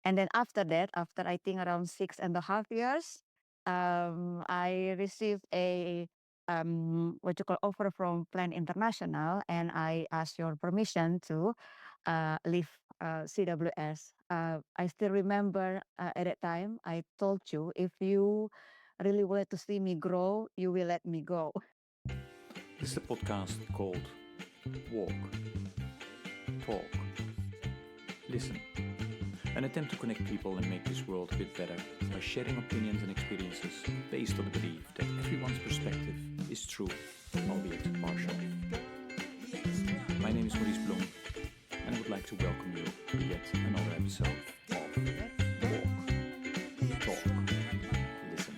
And then after that, after I think around 6.5 years, I received a what you call offer from Plan International, and I asked your permission to leave CWS. I still remember at that time I told you, if you really wanted to see me grow, you will let me go. This is a podcast called Walk, Talk, Listen. An attempt to connect people and make this world a bit better by sharing opinions and experiences based on the belief that everyone's perspective is true, albeit partial. My name is Maurice and I would like to welcome you to yet another episode of Walk, Talk, Listen.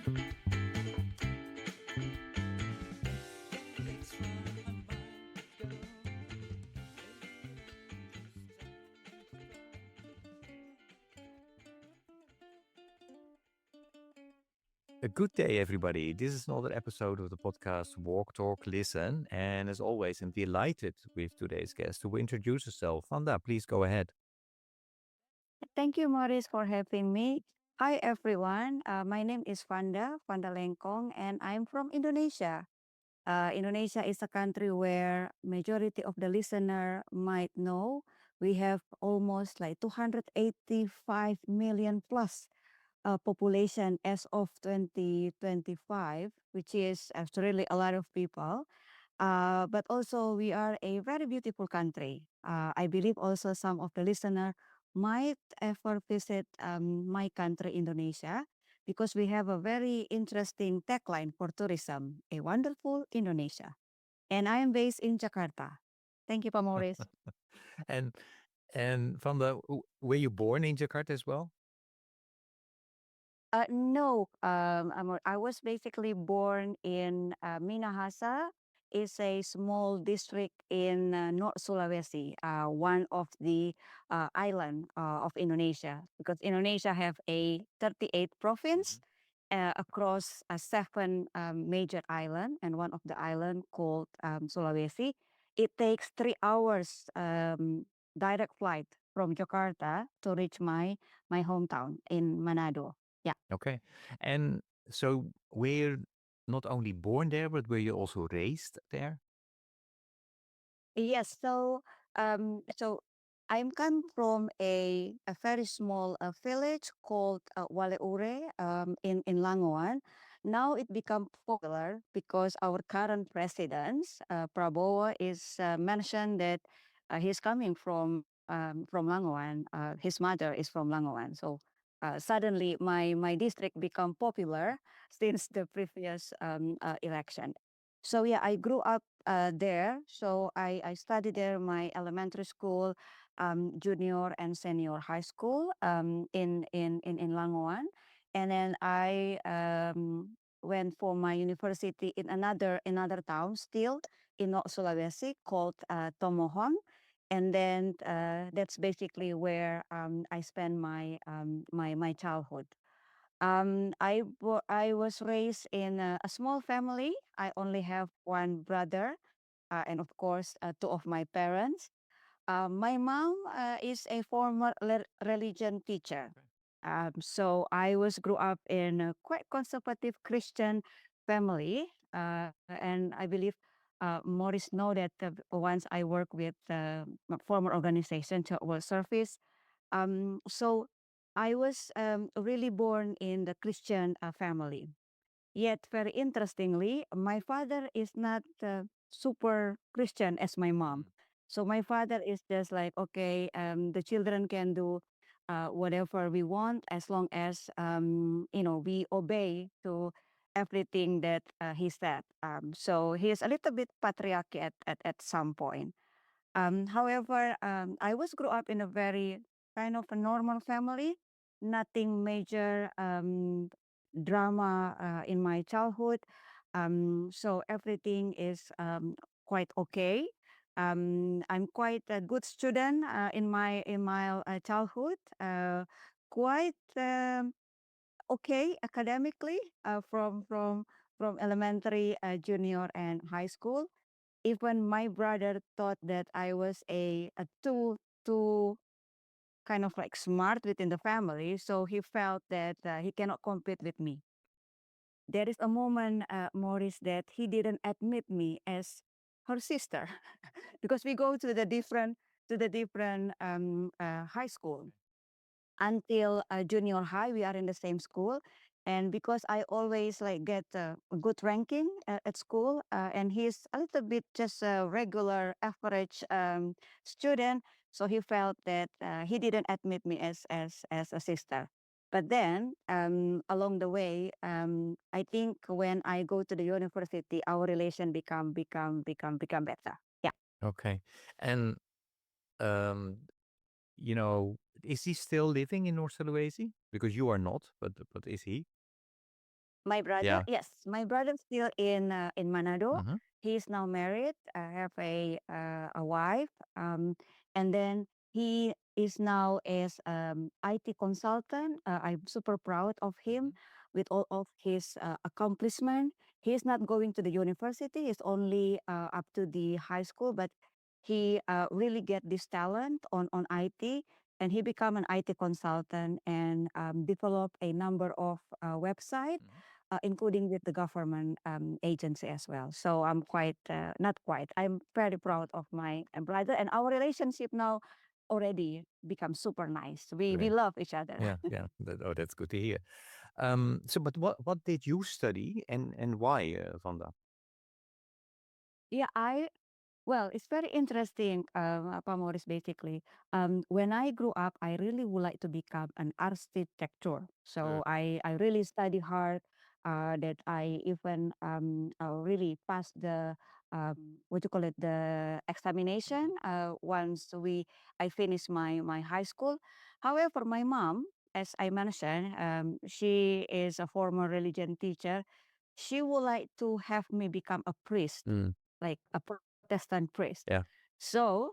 A good day, everybody. This is another episode of the podcast Walk, Talk, Listen. And as always, I'm delighted with today's guest to introduce herself. Vanda, please go ahead. Thank you, Maurice, for having me. Hi, everyone. My name is Vanda Lengkong, and I'm from Indonesia. Indonesia is a country where majority of the listener might know. We have almost like 285 million plus population as of 2025, which is actually a lot of people. But also, we are a very beautiful country. I believe also some of the listener might ever visit my country, Indonesia, because we have a very interesting tagline for tourism, a wonderful Indonesia. And I am based in Jakarta. Thank you, Pa Maurice. and and Vanda, were you born in Jakarta as well? No, I was basically born in Minahasa. It's a small district in North Sulawesi, one of the island of Indonesia, because Indonesia have a 38 province across seven major island, and one of the island called Sulawesi. It takes 3 hours direct flight from Jakarta to reach my hometown in Manado. Yeah. Okay. And so were not only born there, but were you also raised there? Yes. So I'm come from a very small village called Waleure in Langoan. Now it become popular because our current president, Prabowo, is mentioned that he's coming from Langoan. His mother is from Langoan. So suddenly my district become popular since the previous election. So yeah, I grew up there. So I studied there my elementary school, junior and senior high school in Langoan. And then I went for my university in another town still in North Sulawesi called Tomohon. And then that's basically where I spent my childhood. I was raised in a small family. I only have one brother, and of course, two of my parents. My mom is a former religion teacher. So I was grew up in a quite conservative Christian family, and I believe Maurice know that once I work with my former organization, Church World Service. So I was really born in the Christian family. Yet, very interestingly, my father is not super Christian as my mom. So my father is just like, okay, the children can do whatever we want as long as we obey to everything that he said. So he is a little bit patriarchy at some point. However, I was grew up in a very kind of a normal family, nothing major drama in my childhood. So everything is quite okay. I'm quite a good student in my childhood. Quite okay academically from elementary, junior, and high school. Even my brother thought that I was a too kind of like smart within the family. So he felt that he cannot compete with me. There is a moment, Maurice, that he didn't admit me as her sister because we go to the different high school until junior high. We are in the same school, and because I always like get a good ranking at school, and he's a little bit just a regular average student, so he felt that he didn't admit me as a sister. But then along the way, I think when I go to the university, our relation become better. Yeah. Okay. And um, you know, is he still living in North Sulawesi? Because you are not, but is he? My brother, Yeah. yes, my brother still in Manado. Mm-hmm. He is now married. I have a wife, and then he is now as IT consultant. I'm super proud of him Mm-hmm. with all of his accomplishment. He is not going to the university. He's only up to the high school, but he really get this talent on IT, and he become an IT consultant and develop a number of website, Mm-hmm. including with the government agency as well. So I'm quite, not quite, I'm very proud of my brother, and our relationship now already becomes super nice. We Great. love each other. Yeah, yeah. Oh, that's good to hear. So, but what did you study and why, Vanda? Yeah, well, it's very interesting, Pak Morris, basically. When I grew up, I really would like to become an architecture. So I really study hard, that I even really passed the, what you call it, the examination Mm-hmm. once I finished my high school. However, my mom, as I mentioned, she is a former religion teacher. She would like to have me become a priest, Mm, like a Protestant priest. yeah. So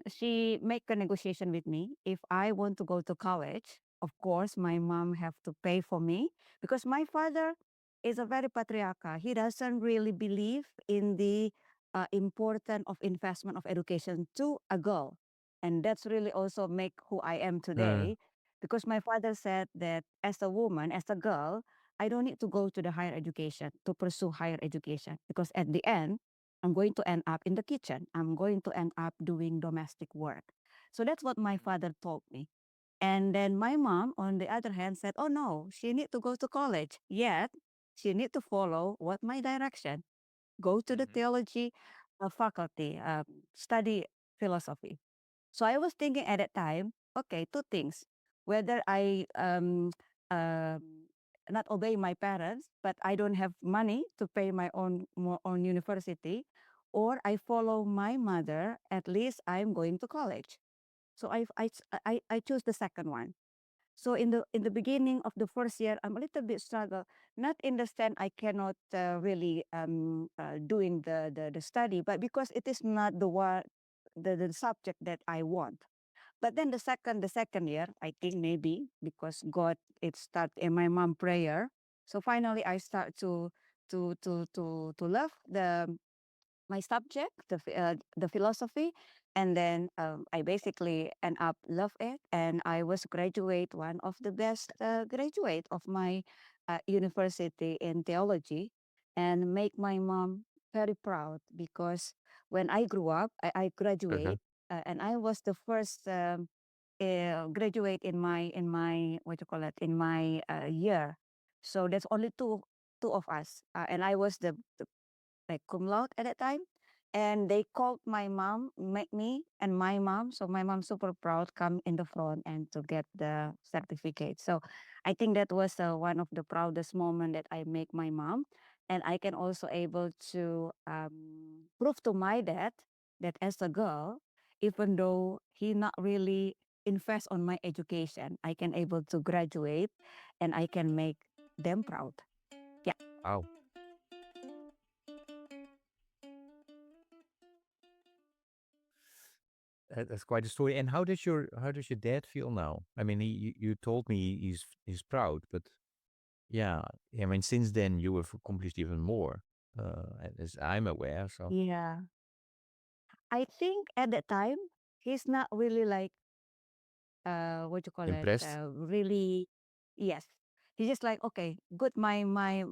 she make a negotiation with me. If I want to go to college, of course, my mom have to pay for me because my father is a very patriarchal. He doesn't really believe in the importance of investment of education to a girl, and that's really also make who I am Uh, today. Because my father said that as a woman, as a girl, I don't need to go to the higher education to pursue higher education because at the end, I'm going to end up in the kitchen. I'm going to end up doing domestic work. So that's what my father told me. And then my mom, on the other hand, said, "Oh no, she need to go to college. Yet she need to follow what my direction. Go to the Mm-hmm. theology faculty, study philosophy." So I was thinking at that time, okay, two things: whether I not obey my parents, but I don't have money to pay my own university, or I follow my mother. At least I'm going to college. So I choose the second one. So in the beginning of the first year, I'm a little bit struggle. Not in the sense I cannot really doing the study, but because it is not the one the subject that I want. But then the second year, I think maybe because God it start in my mom prayer. So finally I start to love my subject, the philosophy, and then I basically end up love it, and I was graduate one of the best graduate of my university in theology, and make my mom very proud because when I grew up, I Okay. graduate, and I was the first graduate in my what you call it in my year. So there's only two of us, and I was the like cum laude at that time. And they called my mom, me and my mom. So my mom super proud, come in the front and to get the certificate. So I think that was one of the proudest moment that I make my mom. And I can also able to prove to my dad that as a girl, even though he not really invest on my education, I can able to graduate and I can make them proud. Yeah. Wow. That's quite a story. And how does your dad feel now? I mean, you told me he's proud, but yeah, I mean, since then you have accomplished even more, as I'm aware. So Yeah. I think at that time, he's not really like what you call it, Impressed? really, yes. He's just like, okay, good. My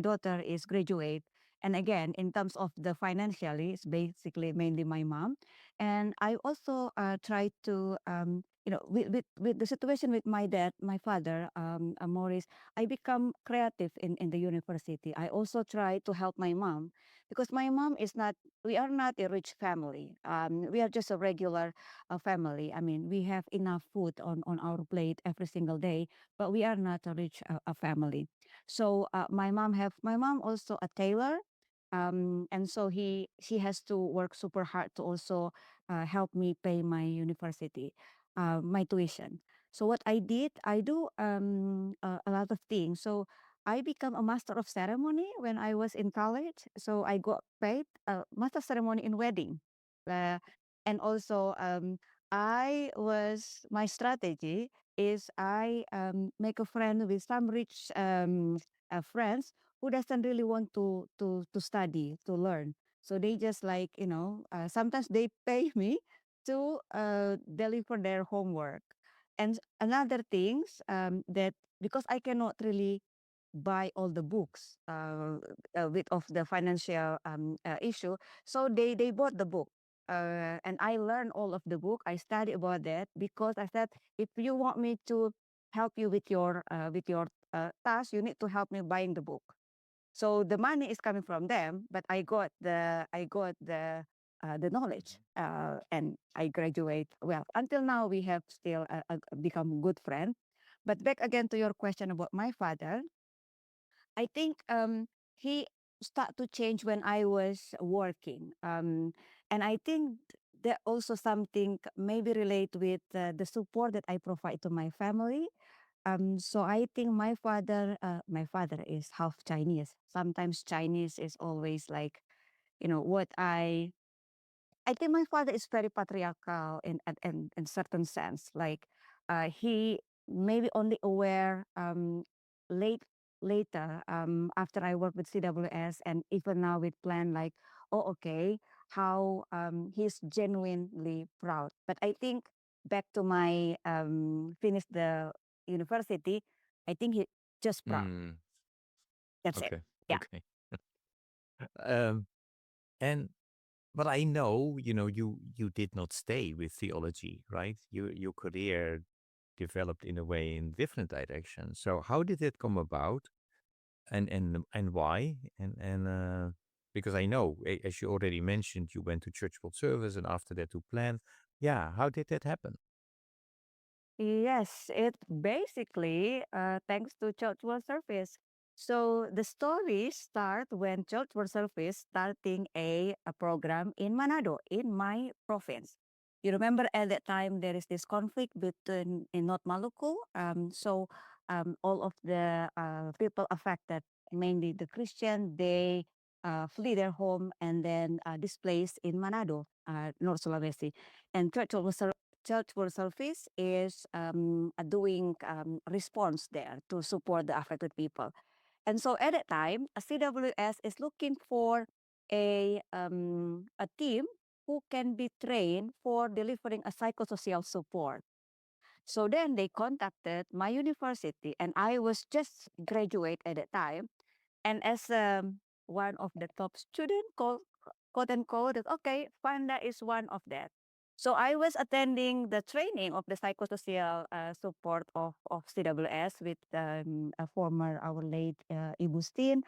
daughter is graduate, and again, in terms of the financially, it's basically mainly my mom, and I also try to with the situation with my dad, my father, Maurice, I become creative in the university. I also try to help my mom because my mom is not. We are not a rich family. We are just a regular family. I mean, we have enough food on our plate every single day, but we are not a rich a family. So my mom also a tailor, and so she has to work super hard to also help me pay my university, my tuition. So what I did, I do a lot of things. So I become a master of ceremony when I was in college. So I got paid master ceremony in wedding. Uh, and also my strategy is I make a friend with some rich friends who doesn't really want to study, to learn. So they just like, sometimes they pay me to deliver their homework. And another things that because I cannot really buy all the books with of the financial issue, so they bought the book. And I learned all of the book. I study about that because I said, if you want me to help you with your task, you need to help me buying the book. So the money is coming from them, but I got the knowledge, and I graduate. Well, until now we have still become good friend. But back again to your question about my father, I think he start to change when I was working, and I think that also something maybe relate with the support that I provide to my family. So I think my father is half Chinese. Sometimes Chinese is always like, what I think my father is very patriarchal in certain sense. Like, he maybe only aware late later after I work with CWS and even now with Plan, like, oh, okay, how he's genuinely proud. But I think back to my finish the university, I think he just proud. Mm, That's it. okay. Yeah. Okay. Um, and but I know, you did not stay with theology, right? Your career developed in a way in different directions. So how did it come about, and why? And because I know, as you already mentioned, you went to church world service, and after that to plan. Yeah, how did that happen? Yes, it basically thanks to Church World Service. So the story start when Church World Service starting a program in Manado, in my province. You remember at that time there is this conflict between in North Maluku. So all of the people affected, mainly the Christian, they flee their home and then displaced in Manado, North Sulawesi. And Church World Service is doing response there to support the affected people. And so at that time, a CWS is looking for a team who can be trained for delivering a psychosocial support. So then they contacted my university, and I was just graduate at that time. And as one of the top student, quote unquote, that, okay, Fanda is one of that. So I was attending the training of the psychosocial support of CWS with a former, our late Ibu Stin,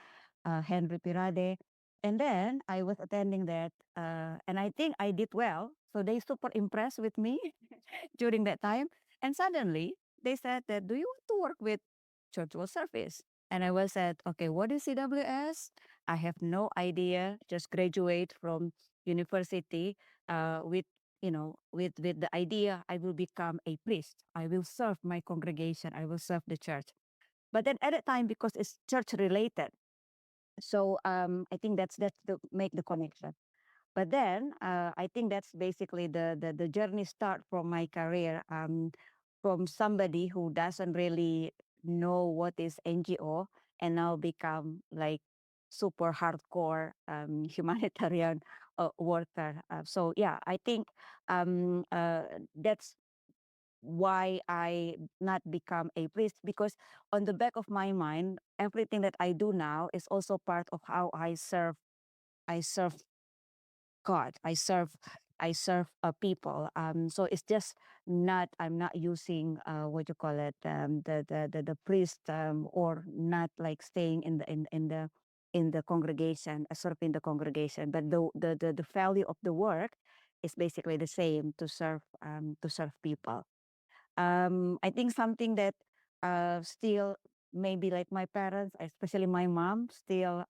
Henry Pirade. And then I was attending that, and I think I did well. So they super impressed with me during that time. And suddenly they said that, do you want to work with Church World Service? And I was said, okay, what is CWS? I have no idea. Just graduate from university with with the idea I will become a priest. I will serve my congregation. I will serve the church. But then at that time, because it's church related, so I think that's the make the connection. But then I think that's basically the journey start from my career, from somebody who doesn't really know what is NGO and now become like super hardcore humanitarian worker. So yeah, I think that's why I not become a priest, because on the back of my mind, everything that I do now is also part of how I serve God. I serve people. So it's just not. I'm not using what you call it, the priest, or not like staying in the congregation, serving the congregation. But the value of the work is basically the same, to serve people. I think something that still maybe like my parents, especially my mom, still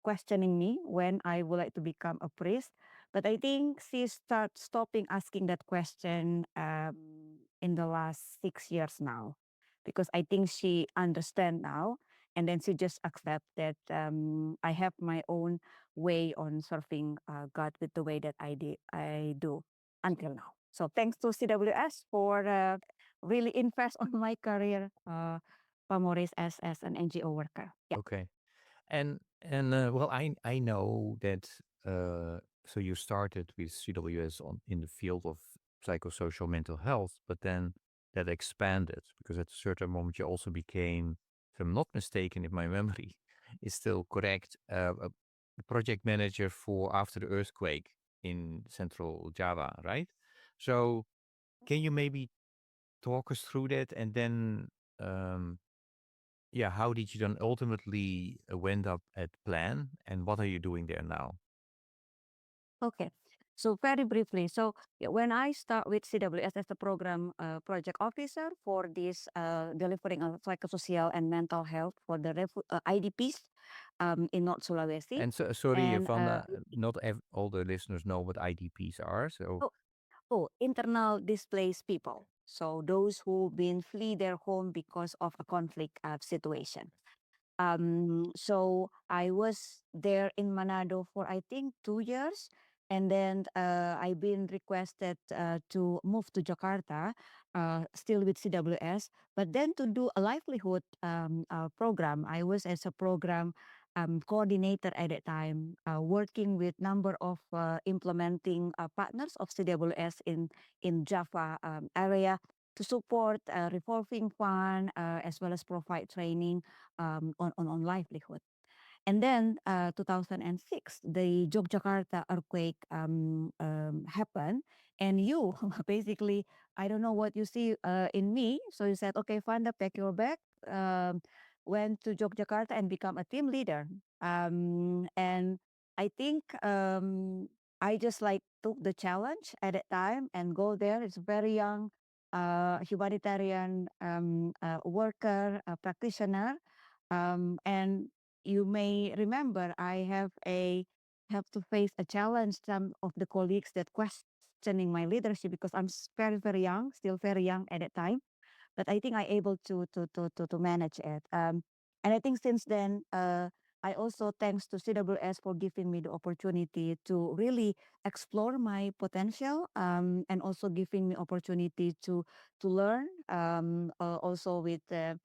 questioning me when I would like to become a priest. But I think she start stopping asking that question in the last 6 years now, because I think she understand now, and then she just accept that I have my own way on serving God with the way that I do until now. So thanks to CWS for really invest on my career, Maurice, as an NGO worker. Yeah. Okay. And well, I know that so you started with CWS on in the field of psychosocial mental health, but then that expanded because at a certain moment you also became, if I'm not mistaken, if my memory is still correct, a project manager for after the earthquake in central Java, right? So can you maybe talk us through that, and then um, yeah, how did you then ultimately wend up at Plan, and what are you doing there now? Okay. So very briefly, so yeah, when I start with CWS as the program project officer for this delivering psychosocial and mental health for the IDPs in North Sulawesi, And so, sorry, and Vanda, not all the listeners know what IDPs are. So, oh, internal displaced people. So those who've been flee their home because of a conflict situation. So I was there in Manado for I think 2 years, and then I've been requested to move to Jakarta, still with CWS, but then to do a livelihood program. I was as a program coordinator at that time, working with number of implementing partners of CWS in Java area to support revolving fund, as well as provide training on livelihood. And then 2006, the Yogyakarta earthquake happened. And you basically, I don't know what you see in me. So you said, okay, Fanda, pack your bag, um, went to Yogyakarta and become a team leader. And I think I just like took the challenge at that time and go there. It's very young humanitarian worker, practitioner. And you may remember I have to face a challenge, some of the colleagues that questioning my leadership, because I'm very very young, still very young at that time, but I think I able to manage it. And I think since then, I also thanks to CWS for giving me the opportunity to really explore my potential, and also giving me opportunity to learn, also with a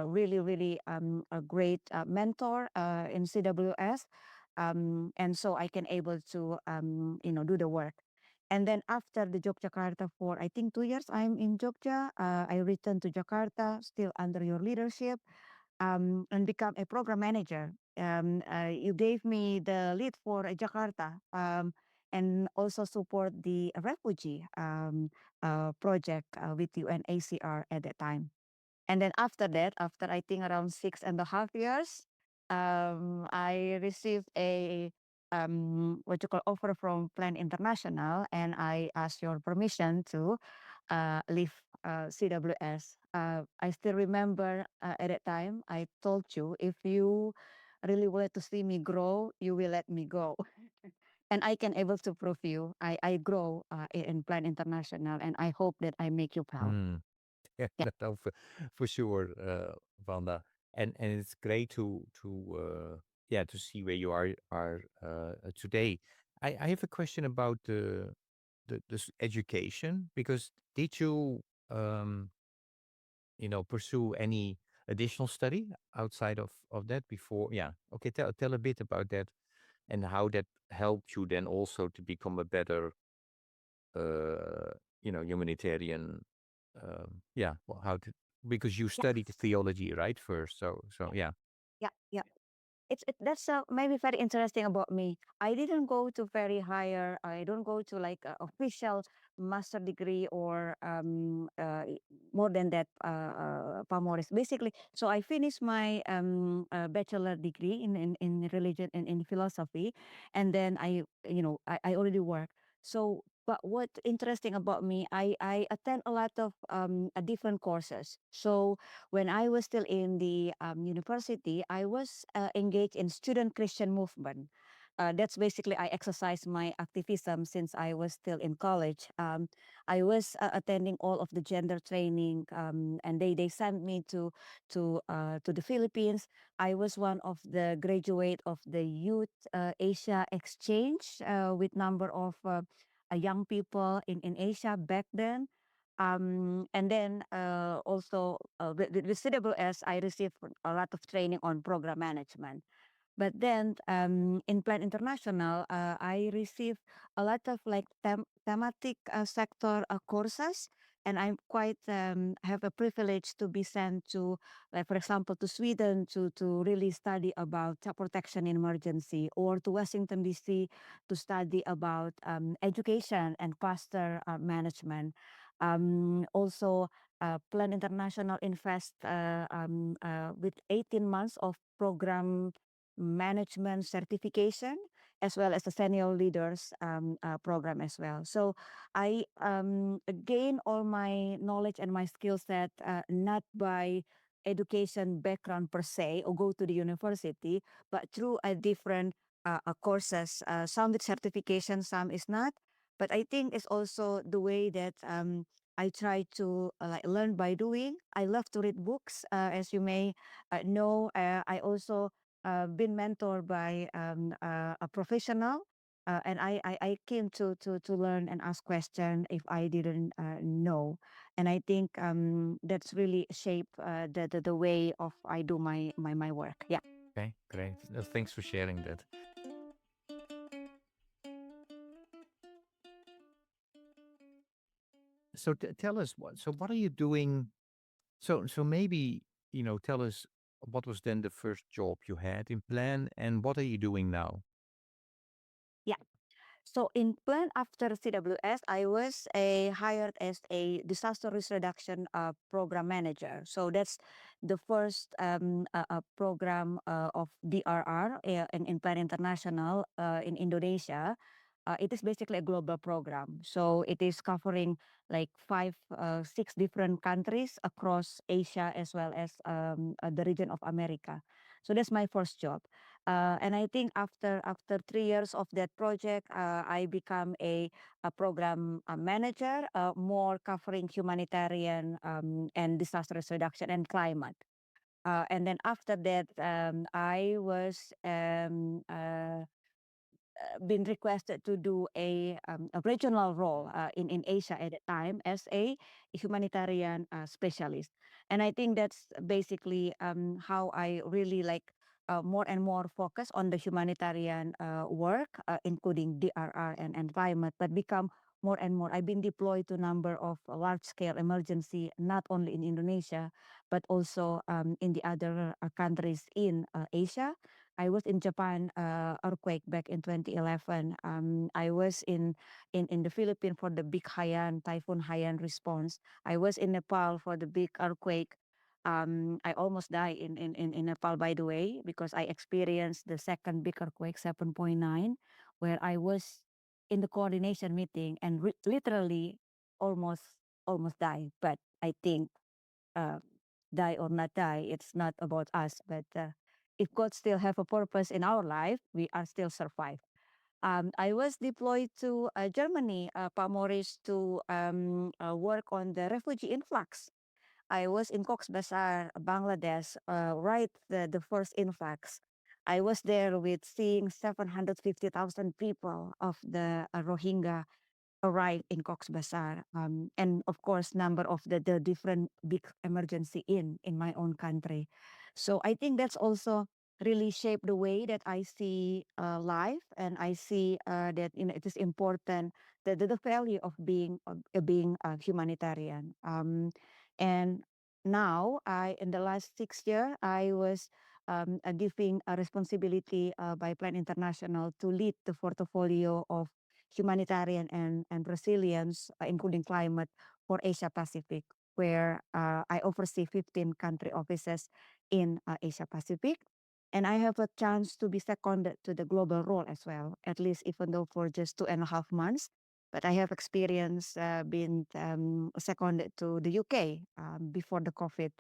really really a great mentor in CWS, and so I can able to do the work. And then after the Yogyakarta for I think 2 years, I'm in Jogja. I returned to Jakarta, still under your leadership, and become a program manager. You gave me the lead for Jakarta, and also support the refugee project with UNHCR at that time. And then after that, after I think around 6.5 years, I received a what you call offer from Plan International, and I asked your permission to leave CWS. I still remember at that time I told you, if you really wanted to see me grow, you will let me go. And I can able to prove you I grow in Plan International, and I hope that I make you proud. hmm. Yeah, Yeah. no, for sure, Vanda, and it's great to yeah, to see where you are today. I have a question about the education, because did you um pursue any additional study outside of that before? Yeah, okay, tell a bit about that, and how that helped you then also to become a better humanitarian. Yeah, well, how to because you Yeah, studied theology, right? First, so yeah, yeah. yeah, yeah. That's maybe very interesting about me. I didn't go to very higher. I don't go to like a official master degree or more than that. Pamoris basically. So I finished my bachelor degree in religion and in philosophy, and then I already work. So. But what interesting about me, I attend a lot of different courses. So when I was still in the university, I was engaged in student Christian movement. That's basically I exercised my activism since I was still in college. I was attending all of the gender training, and they sent me to the Philippines. I was one of the graduate of the Youth Asia Exchange with number of young people in Asia back then. And then also with CWS, I received a lot of training on program management. But then in Plan International, I received a lot of like thematic sector courses. And I'm quite have a privilege to be sent to, like for example, to Sweden to really study about child protection in emergency, or to Washington D.C. to study about education and cluster management. Also, Plan International invest with 18 months of program management certification, as well as the senior leaders program as well. So I gain all my knowledge and my skill set not by education background per se or go to the university, but through a different courses. Some with certification, some is not. But I think it's also the way that I try to like learn by doing. I love to read books, as you may know. I also been mentored by a professional, and I came to learn and ask question if I didn't know, and I think that's really shape the way of I do my work. Yeah. Okay, great. Thanks for sharing that. So tell us what. So what are you doing? So maybe tell us what was then the first job you had in Plan, and what are you doing now? Yeah. So in plan after CWS, I was hired as a disaster risk reduction program manager. So that's the first program of DRR in Plan International in Indonesia. It is basically a global program. So it is covering like six different countries across Asia as well as the region of America. So that's my first job. And I think after 3 years of that project, I become a program manager, more covering humanitarian and disaster risk reduction and climate. And then after that, I was been requested to do a regional role in Asia at the time as a humanitarian specialist. And I think that's basically how I really like more and more focus on the humanitarian work, including DRR and environment, but become more and more. I've been deployed to a number of large scale emergency, not only in Indonesia, but also in the other countries in Asia. I was in Japan earthquake back in 2011. I was in the Philippines for the big Haiyan Typhoon Haiyan response. I was in Nepal for the big earthquake. I almost died in Nepal, by the way, because I experienced the second big earthquake, 7.9, where I was in the coordination meeting and literally almost almost died. But I think uh, die or not die, it's not about us. But if God still have a purpose in our life, we are still survive. I was deployed to Germany, Maurice, to work on the refugee influx. I was in Cox's Bazar, Bangladesh, right the first influx. I was there with seeing 750,000 people of the Rohingya arrive in Cox's Bazar, and of course, number of the different big emergency in my own country. So I think that's also. really shaped the way that I see life, and I see that it is important that the value of being a humanitarian. And now, I in the last 6 year, I was giving a responsibility by Plan International to lead the portfolio of humanitarian and resilience, including climate for Asia Pacific, where I oversee 15 country offices in Asia Pacific. And I have a chance to be seconded to the global role as well, at least even though for just 2.5 months. But I have experience being seconded to the UK before the COVID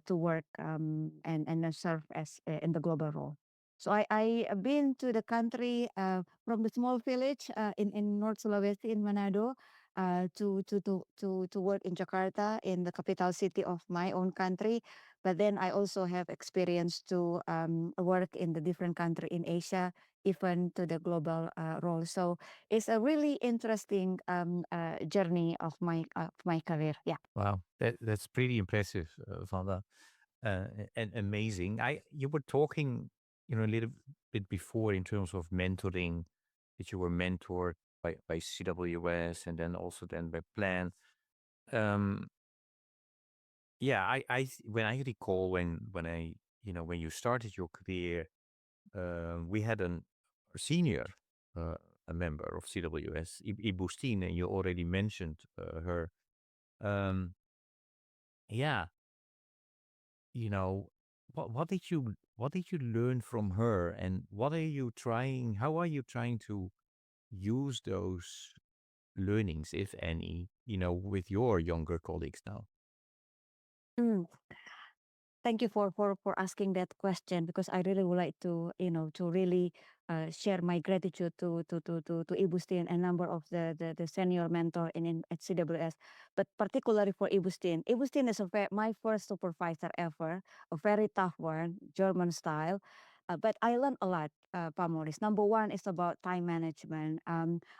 to work and then serve as in the global role. So I have been to the country from the small village in North Sulawesi in Manado to work in Jakarta, in the capital city of my own country. But then I also have experience to work in the different country in Asia, even to the global role. So it's a really interesting journey of my career. Yeah. Wow, that's pretty impressive, Vanda, and amazing. You were talking, a little bit before in terms of mentoring, that you were mentored by CWS and then also then by Plan. Um, yeah, when I recall when you started your career, we had a senior uh, a member of CWS, Ibu Steen, and you already mentioned her. Um, yeah, you know, what did you learn from her, and how are you trying to use those learnings, if any, with your younger colleagues now? Mm. Thank you for asking that question, because I really would like to to really share my gratitude to Ibu Stin and number of the senior mentor in at CWS, but particularly for Ibu Stin. Ibu Stin is my first supervisor ever, a very tough one, German style. But I learned a lot, Maurice. Number one is about time management,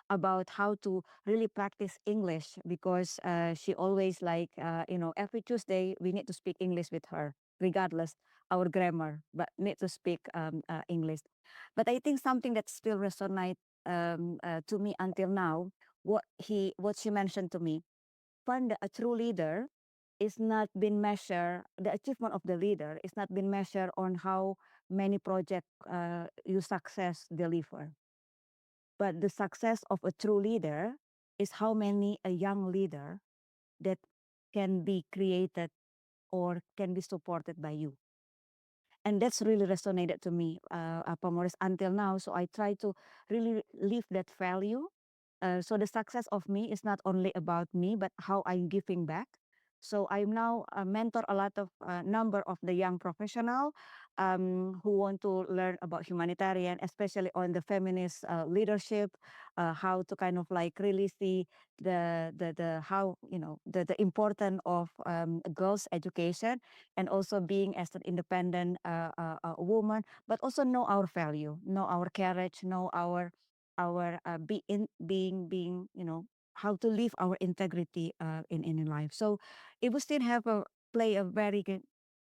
about how to really practice English, because she always like, every Tuesday we need to speak English with her, regardless our grammar, but need to speak English. But I think something that still resonate to me until now, what she mentioned to me, find a true leader is not been measured. The achievement of the leader is not been measured on how many project you success deliver, but the success of a true leader is how many a young leader that can be created or can be supported by you. And that's really resonated to me, Maurice, until now. So I try to really live that value. So the success of me is not only about me, but how I'm giving back. So I'm now a mentor a lot of number of the young professional who want to learn about humanitarian, especially on the feminist leadership, how to kind of like really see the how the importance of girls' education, and also being as an independent woman, but also know our value, know our courage, know our being how to live our integrity in life. So it will still have a play a very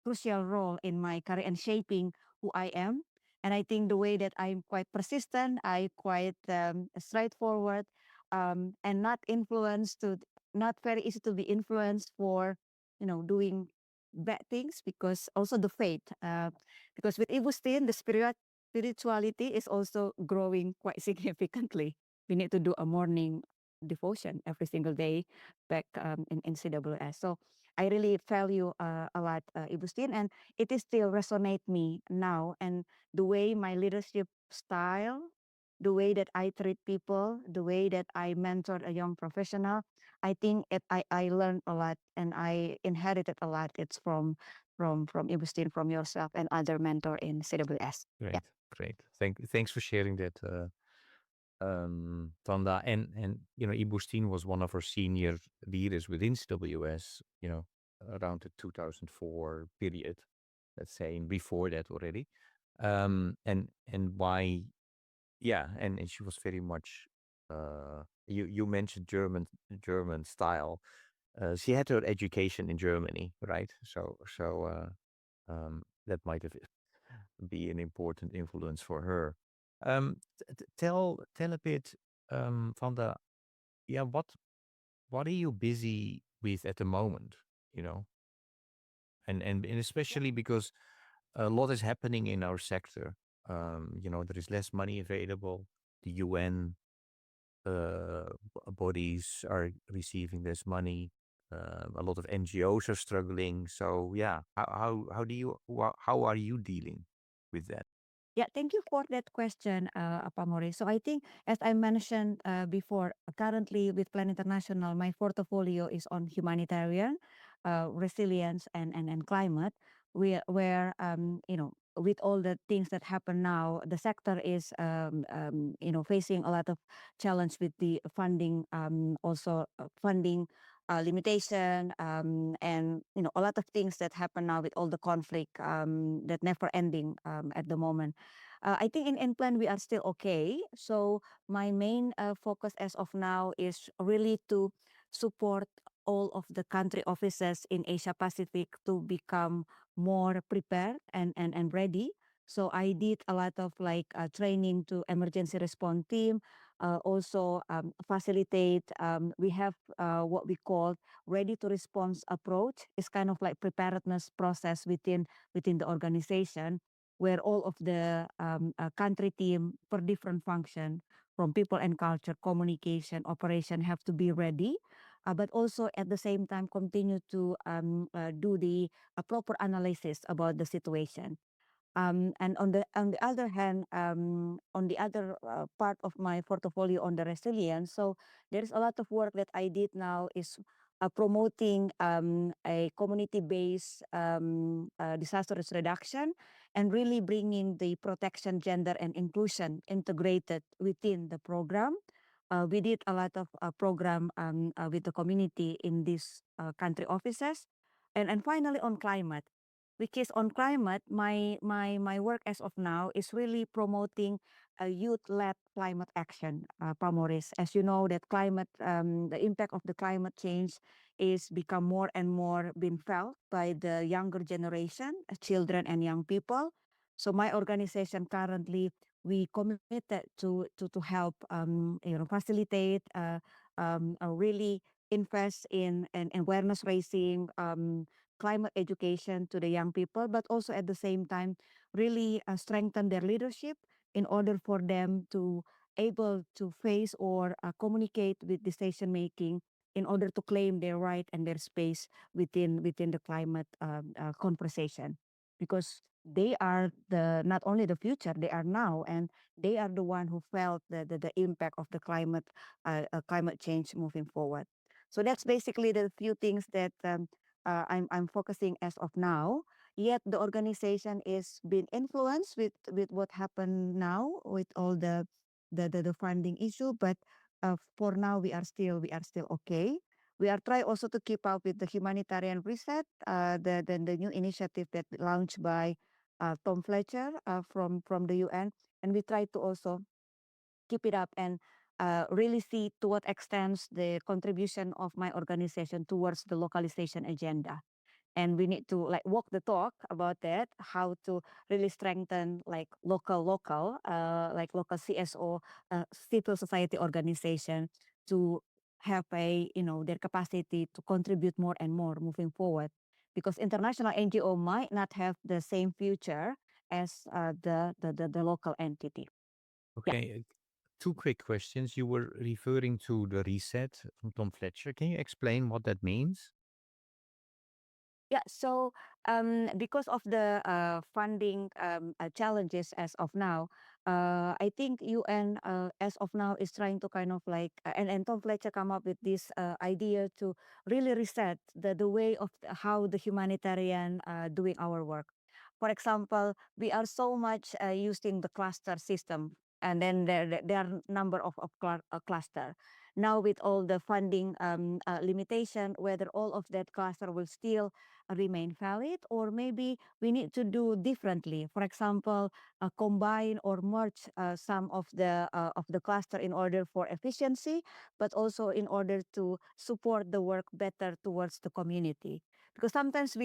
crucial role in my career and shaping who I am. And I think the way that I'm quite persistent, I quite straightforward, and not very easy to be influenced for doing bad things, because also the faith, because with Igustin, the spirituality is also growing quite significantly. We need to do a morning devotion every single day back in CWS. So I really value a lot Igustin, and it is still resonate me now. And the way my leadership style, the way that I treat people, the way that I mentor a young professional, I think I learned a lot and I inherited a lot. It's from Igustin, from yourself and other mentor in CWS. Yeah. Great, great. Thanks for sharing that, Tanda. And Ibu Steen was one of our senior leaders within CWS, around the 2004 period, let's say, and before that already. And why, yeah, and she was very much, you mentioned German style. She had her education in Germany, right? So that might have be an important influence for her. Tell a bit, Vanda. Yeah, what are you busy with at the moment? You know, and especially because a lot is happening in our sector. There is less money available. The UN bodies are receiving less money. A lot of NGOs are struggling. So yeah, how do you how are you dealing with that? Yeah, thank you for that question, Maurice. So I think, as I mentioned before, currently with Plan International, my portfolio is on humanitarian, resilience, and climate. Where with all the things that happen now, the sector is facing a lot of challenge with the funding, also funding limitation, and a lot of things that happen now with all the conflict that never ending at the moment. I think in Plan we are still okay. So my main focus as of now is really to support all of the country offices in Asia Pacific to become more prepared and ready. So I did a lot of like training to emergency response team. Also facilitate. We have what we call ready to response approach. It's kind of like preparedness process within the organization where all of the country team for different function from people and culture, communication, operation have to be ready, but also at the same time continue to do the proper analysis about the situation. And on the other hand, on the other part of my portfolio on the resilience, so there's a lot of work that I did now is promoting a community-based disaster risk reduction and really bringing the protection, gender, and inclusion integrated within the program. We did a lot of program with the community in these country offices, and finally on climate, which is on climate, my work as of now is really promoting a youth-led climate action, Maurice. As you know, that the impact of the climate change is become more and more being felt by the younger generation, children and young people. So my organization currently we committed to help facilitate really invest in an awareness raising climate education to the young people, but also at the same time, really strengthen their leadership in order for them to able to face or communicate with decision making in order to claim their right and their space within the climate conversation, because they are the not only the future, they are now, and they are the one who felt the impact of the climate change moving forward. So that's basically the few things that I'm focusing as of now. Yet the organization is being influenced with what happened now with all the funding issue. But for now, we are still okay. We are trying also to keep up with the humanitarian reset, the new initiative that launched by Tom Fletcher from the UN, and we try to also keep it up and really see to what extent the contribution of my organization towards the localization agenda. And we need to like walk the talk about that, how to really strengthen like like local CSO, civil society organization to have their capacity to contribute more and more moving forward, because international NGO might not have the same future as the local entity. Yeah. Okay, two quick questions. You were referring to the reset from Tom Fletcher. Can you explain what that means? Yeah, so because of the funding challenges as of now, I think UN as of now is trying to kind of like, and Tom Fletcher come up with this idea to really reset the way of how the humanitarian doing our work. For example, we are so much using the cluster system, and then there are number of cluster. Now with all the funding limitation, whether all of that cluster will still remain valid, or maybe we need to do differently. For example, combine or merge some of the cluster in order for efficiency, but also in order to support the work better towards the community. Because sometimes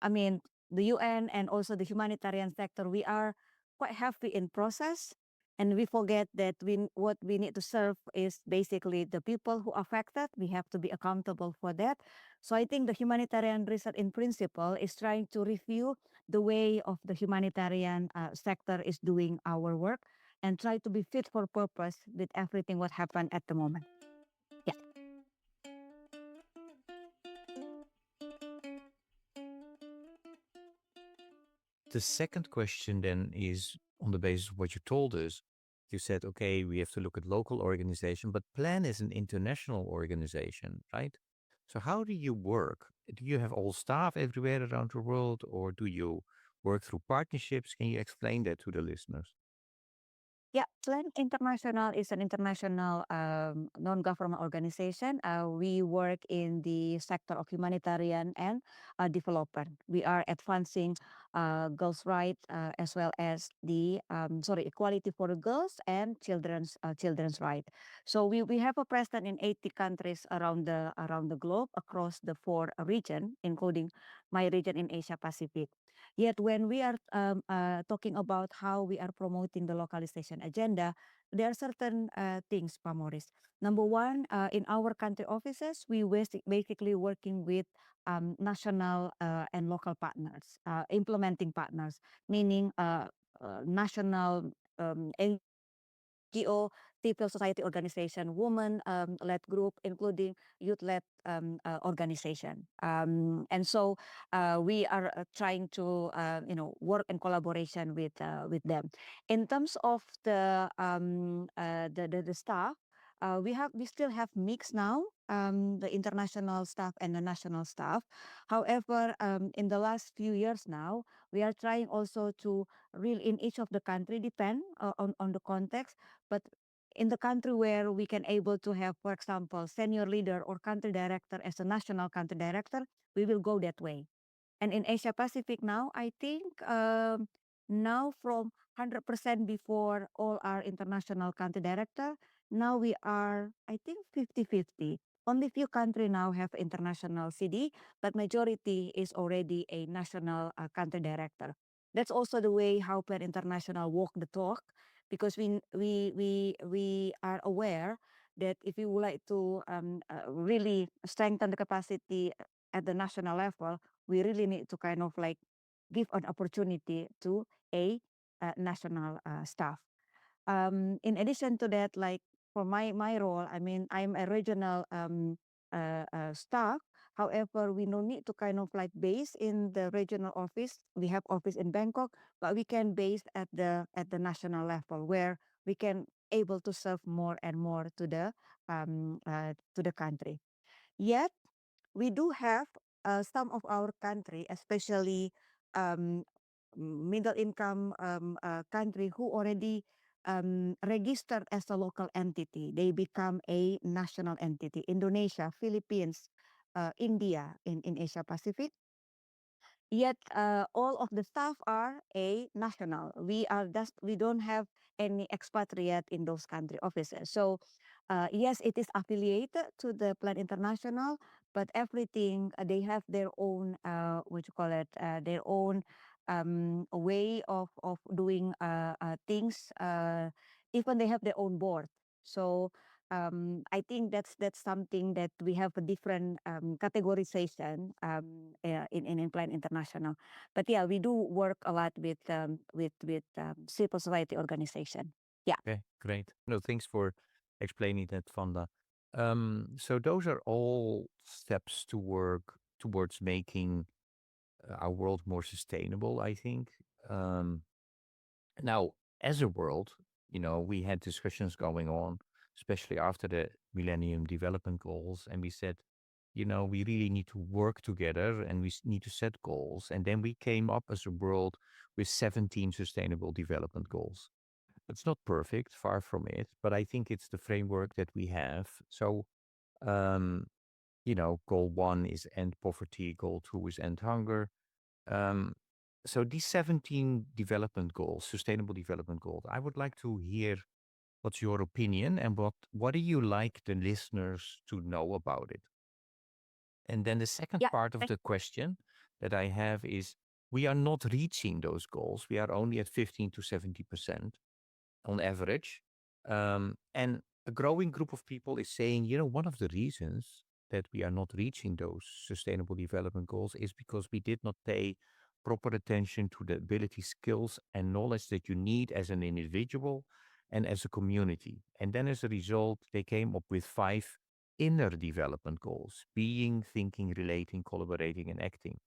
I mean, the UN and also the humanitarian sector, we are quite heavy in process, and we forget that what we need to serve is basically the people who affected. We have to be accountable for that. So I think the humanitarian research in principle is trying to review the way of the humanitarian sector is doing our work and try to be fit for purpose with everything what happened at the moment. Yeah. The second question then is on the basis of what you told us. You said, okay, we have to look at local organization, but Plan is an international organization, right? So how do you work? Do you have all staff everywhere around the world, or do you work through partnerships? Can you explain that to the listeners? Yeah, Plan International is an international non-government organization. We work in the sector of humanitarian and development. We are advancing girls' rights as well as the equality for the girls and children's right. So we have a presence in 80 countries around the globe across the four region, including my region in Asia Pacific. Yet, when we are talking about how we are promoting the localization agenda, there are certain things, Pa Maurice. Number one, in our country offices, we basically working with national and local partners, implementing partners, meaning national NGO, civil society organization, women led group, including youth led organization. And so we are trying to work in collaboration with them. In terms of the staff, we still have mix now. The international staff and the national staff. However, in the last few years now, we are trying also to really in each of the country depend on the context, but in the country where we can able to have, for example, senior leader or country director as a national country director, we will go that way. And in Asia Pacific now, I think now from 100% before all our international country director, now we are, I think, 50-50. Only few country now have international CD, but majority is already a national country director. That's also the way how Plan International walk the talk, because we are aware that if you would like to really strengthen the capacity at the national level, we really need to kind of like give an opportunity to a national staff. In addition to that, like for my role, I mean, I'm a regional staff. However, we no need to kind of like base in the regional office. We have office in Bangkok, but we can base at the national level where we can able to serve more and more to the country. Yet we do have some of our country, especially um, middle income country who already registered as a local entity. They become a national entity. Indonesia, Philippines, India in Asia Pacific. Yet all of the staff are a national. We don't have any expatriate in those country offices. So yes, it is affiliated to the Plan International, but everything they have their own what you call it their own way of doing things. Even they have their own board. So I think that's something that we have a different categorization in Plan International. But yeah, we do work a lot with civil society organization. Yeah. Okay, great. No, thanks for explaining that, Vanda. So those are all steps to work towards making our world more sustainable, I think. Um, Now, as a world, we had discussions going on, especially after the Millennium Development Goals, and we said, we really need to work together and we need to set goals. And then we came up as a world with 17 Sustainable Development Goals. It's not perfect, far from it, but I think it's the framework that we have. So, um, goal one is end poverty, goal two is end hunger. Um, so these 17 development goals, sustainable development goals, I would like to hear what's your opinion and what do you like the listeners to know about it? And then the second Yeah. part of the question that I have is we are not reaching those goals. We are only at 15 to 70% on average. And a growing group of people is saying, one of the reasons that we are not reaching those sustainable development goals is because we did not pay proper attention to the ability, skills, and knowledge that you need as an individual and as a community. And then as a result, they came up with 5 inner development goals: being, thinking, relating, collaborating, and acting.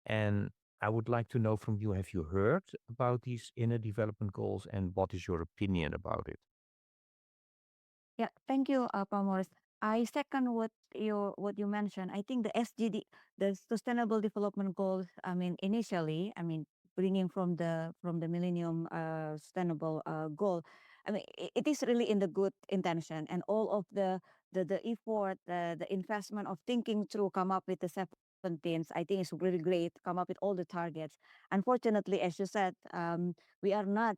And I would like to know from you, have you heard about these inner development goals and what is your opinion about it? Yeah, thank you, Maurice. I second what you mentioned. I think the SGD, the Sustainable Development Goals. I mean, initially, I mean, bringing from the Millennium Sustainable Goal. I mean, it is really in the good intention, and all of the effort, the investment of thinking through, come up with the 17s. I think it's really great. Come up with all the targets. Unfortunately, as you said, we are not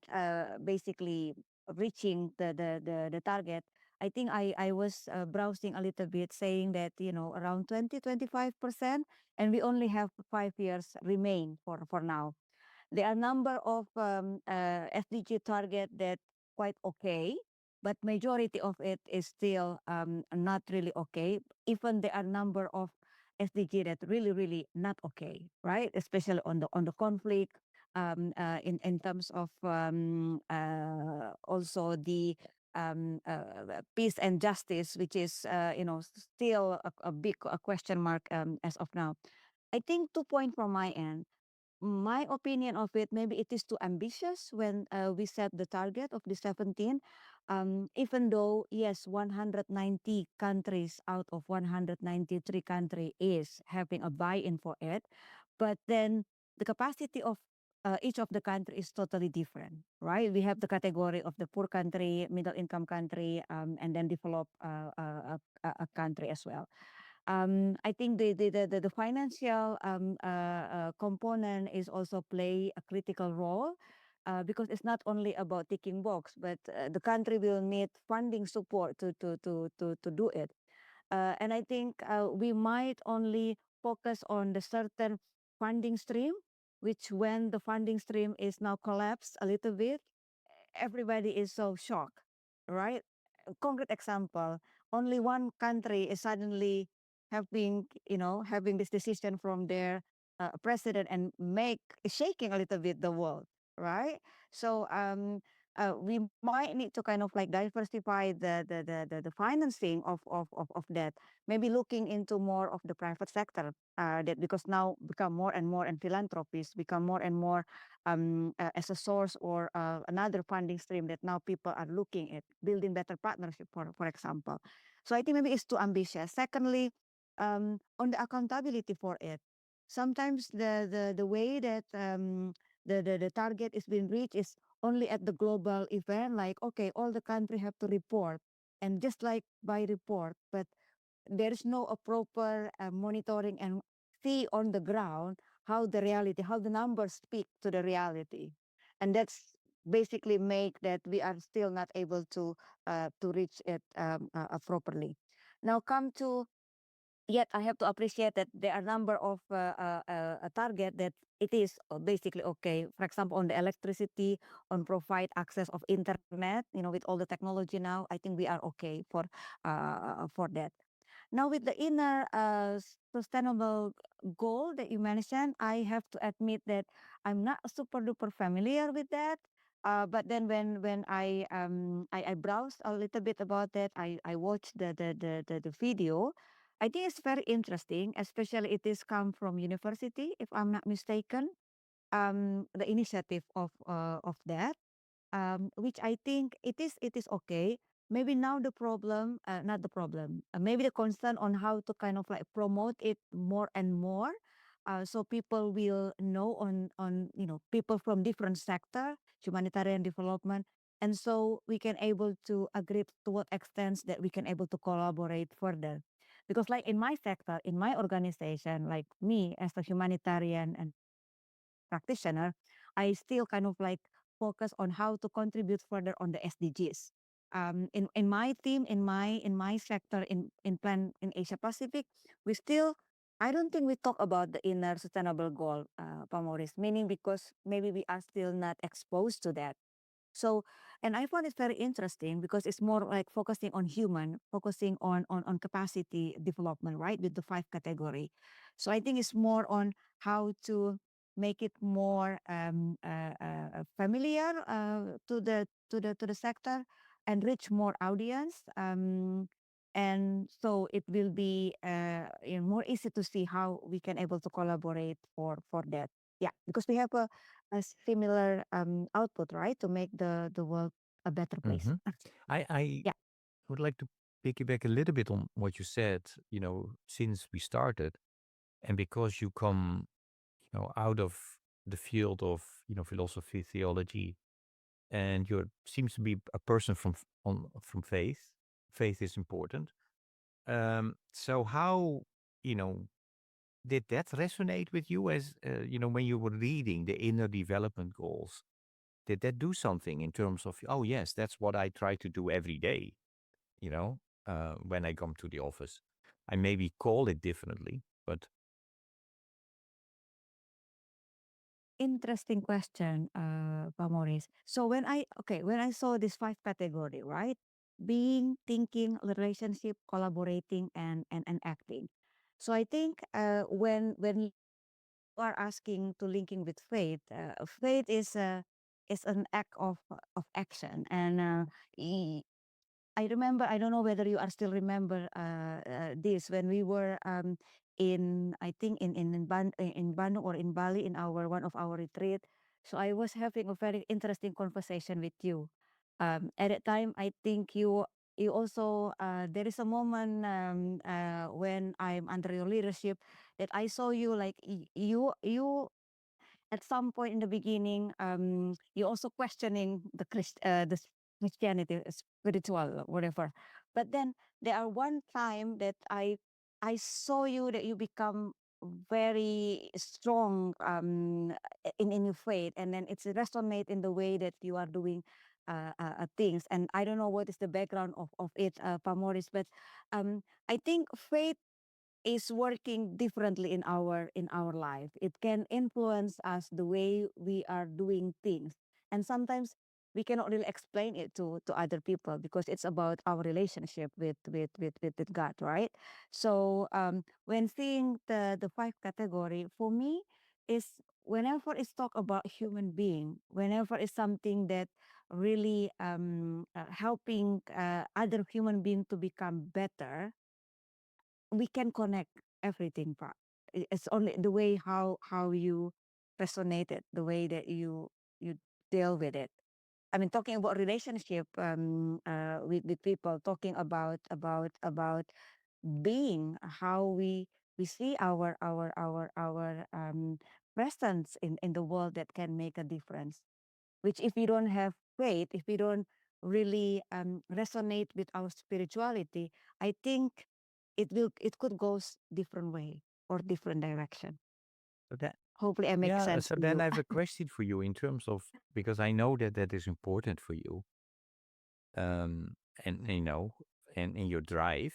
basically reaching the target. I think I was browsing a little bit saying that, around 20-25%, and we only have 5 years remain for now. There are number of SDG target that quite okay, but majority of it is still not really okay. Even there are number of SDG that really not okay, right? Especially on the conflict, in terms of also the peace and justice, which is still a big question mark as of now. I think 2 point from my end. My opinion of it, maybe it is too ambitious when we set the target of the 17. Even though, yes, 190 countries out of 193 country is having a buy-in for it, but then the capacity of each of the country is totally different, right? We have the category of the poor country, middle income country, and then develop a country as well. I think the financial component is also play a critical role, because it's not only about ticking box, but the country will need funding support to do it. And I think we might only focus on the certain funding stream, which when the funding stream is now collapsed a little bit, everybody is so shocked, right? A concrete example, only one country is suddenly having this decision from their president and make shaking a little bit the world, right? So we might need to kind of like diversify the financing of that, maybe looking into more of the private sector, that because now become more and more, and philanthropies become more and more as a source or another funding stream that now people are looking at building better partnership, for example. So I think maybe it's too ambitious. Secondly, on the accountability for it, sometimes the way that the target is being reached is only at the global event, like, okay, all the country have to report, and just like by report, but there is no a proper monitoring and see on the ground how the reality, how the numbers speak to the reality, and that's basically make that we are still not able to reach it properly. Now come to, yet I have to appreciate that there are number of a target that it is basically okay. For example, on the electricity, on provide access of internet, with all the technology now, I think we are okay for that. Now, with the inner sustainable goal that you mentioned, I have to admit that I'm not super duper familiar with that. But then when I browsed a little bit about that, I watched the video. I think it's very interesting, especially it is come from university, if I'm not mistaken. The initiative of that, which I think it is okay. Maybe now the problem, not the problem, maybe the concern on how to kind of like promote it more and more, so people will know on people from different sector, humanitarian development, and so we can able to agree to what extent that we can able to collaborate further. Because like in my sector, in my organization, like me as a humanitarian and practitioner, I still kind of like focus on how to contribute further on the SDGs. In my team, in my sector, in plan in Asia Pacific, we still I don't think we talk about the inner sustainable goal, Pamoris, meaning because maybe we are still not exposed to that. So, and I found it very interesting because it's more like focusing on human, focusing on capacity development, right? With the five category. So I think it's more on how to make it more familiar to the sector and reach more audience. And so it will be more easy to see how we can able to collaborate for that. Yeah, because we have a similar output, right? To make the world a better place. Hmm. I Yeah, would like to piggyback a little bit on what you said, since we started, and because you come, out of the field of, philosophy, theology, and you seems to be a person from faith. Faith is important. So how, you know, did that resonate with you as, when you were reading the inner development goals? Did that do something in terms of, oh, yes, that's what I try to do every day, when I come to the office? I maybe call it differently, but interesting question, Pa Maurice. So when I saw this five category, right? Being, thinking, relationship, collaborating, and acting. So I think when you are asking to linking with faith, faith is an act of action, and I remember, I don't know whether you are still remember this when we were I think in Bandung or in Bali in our one of our retreat. So I was having a very interesting conversation with you. At that time, I think you also there is a moment when I'm under your leadership that I saw you like you at some point in the beginning, you also questioning Christianity, spiritual, whatever. But then there are one time that I saw you that you become very strong in your faith, and then it's resonate in the way that you are doing things. And I don't know what is the background of it, Pamoris, but I think faith is working differently in our life. It can influence us the way we are doing things. And sometimes we cannot really explain it to other people because it's about our relationship with God, right? So when seeing the five category, for me, is whenever it's talk about human being, whenever it's something that really helping other human being to become better, we can connect everything, pa. It's only the way how you resonate it, the way that you deal with it. I mean, talking about relationship with people, talking about being, how we see our presence in the world that can make a difference. Which if we don't have faith, if we don't really resonate with our spirituality, I think it could go different way or different direction. so that, Hopefully, I make yeah. sense So to then you. I have a question for you in terms of, because I know that that is important for you, um, and and in your drive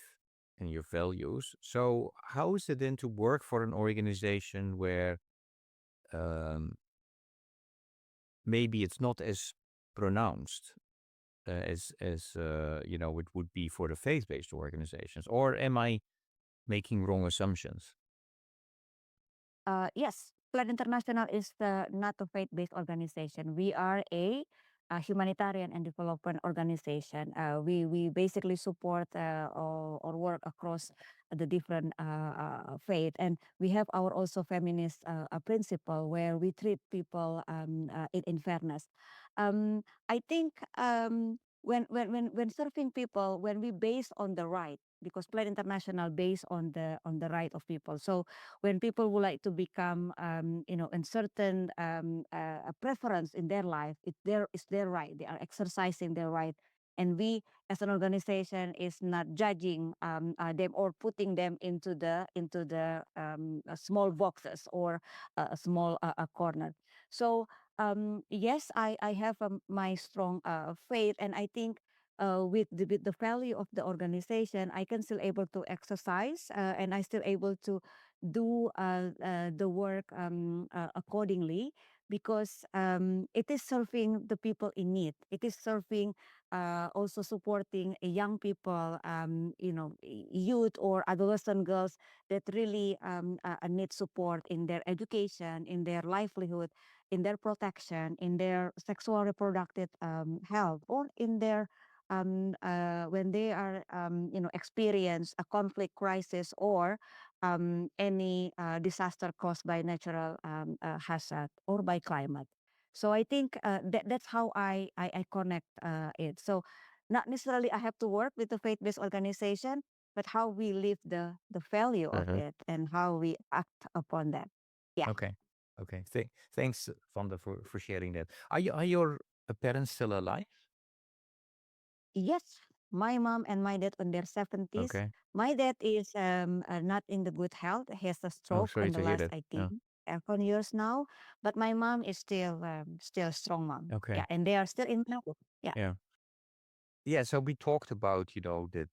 and your values. So how is it then to work for an organization where, um, maybe it's not as pronounced, as it would be for the faith-based organizations? Or am I making wrong assumptions? Yes, Plan International is not a faith-based organization. We are a humanitarian and development organization. We basically support or work across the different faith, and we have our also feminist principle where we treat people in fairness. I think when serving people, when we base on the right, because Plan International based on the right of people. So when people would like to become in certain preference in their life, it's their right, they are exercising their right, and we as an organization is not judging them or putting them into the small boxes or a small corner. So yes, I have my strong faith, and I think with the value of the organization, I can still able to exercise and I still able to do the work accordingly, because it is serving the people in need. It is serving, also supporting young people, youth or adolescent girls that really need support in their education, in their livelihood, in their protection, in their sexual reproductive health, or in their when they are experience a conflict crisis, or any disaster caused by natural hazard or by climate. So I think that's how I connect it. So not necessarily I have to work with the faith-based organization, but how we live the value of Uh-huh. it and how we act upon that. Yeah. Okay. Okay. Thanks, Vanda, for sharing that. Are your parents still alive? Yes, my mom and my dad on their 70s. Okay. My dad is not in the good health. He has a Oh, stroke sorry in the to hear last, that. I Yeah. think, 10 years now. But my mom is still a strong mom. Okay. Yeah, and they are still in now. Yeah. Yeah. Yeah. So we talked about, that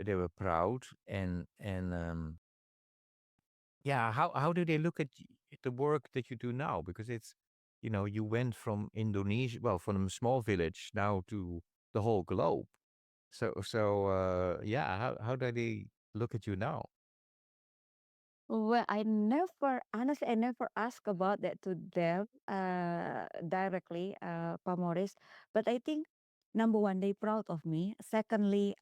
they were proud, and yeah, how do they look at the work that you do now? Because it's, you went from Indonesia, well, from a small village now to the whole globe. So yeah, how do they look at you now? Well, honestly, I never ask about that to them directly, Maurice. But I think number one, they proud of me. Secondly,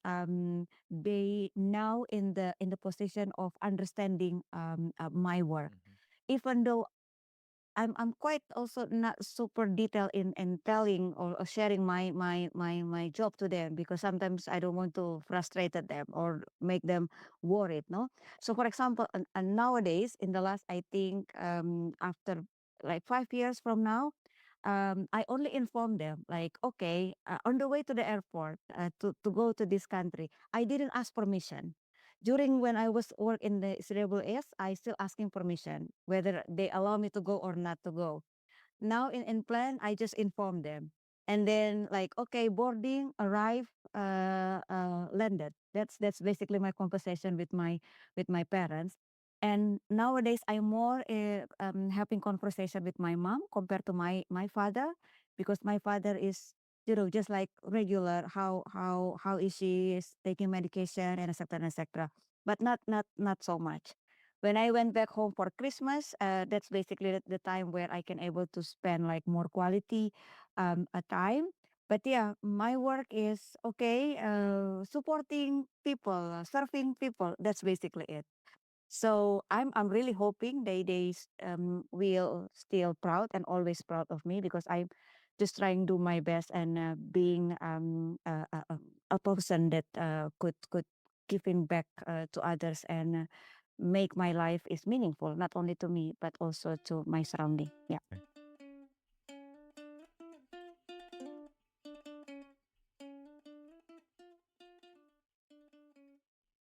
they now in the position of understanding my work, Mhm. even though I'm quite also not super detailed in telling or sharing my job to them, because sometimes I don't want to frustrate them or make them worried. No, so for example, and nowadays in the last, I think, after like 5 years from now, I only inform them like, okay, on the way to the airport to go to this country, I didn't ask permission. During when I was work in the Cerebral S, I still asking permission whether they allow me to go or not to go. Now in plan, I just inform them. And then like, okay, boarding, arrive, landed. That's basically my conversation with my parents. And nowadays I'm more having conversation with my mom compared to my father, because my father is, just like regular, how is she is taking medication and etc etc, but not so much. When I went back home for Christmas, that's basically the time where I can able to spend like more quality a time. But yeah, my work is okay, supporting people, serving people. That's basically it. So I'm really hoping they will still proud and always proud of me, because I'm just trying to do my best and being a person that could giving back to others, and make my life is meaningful, not only to me but also to my surrounding. Yeah.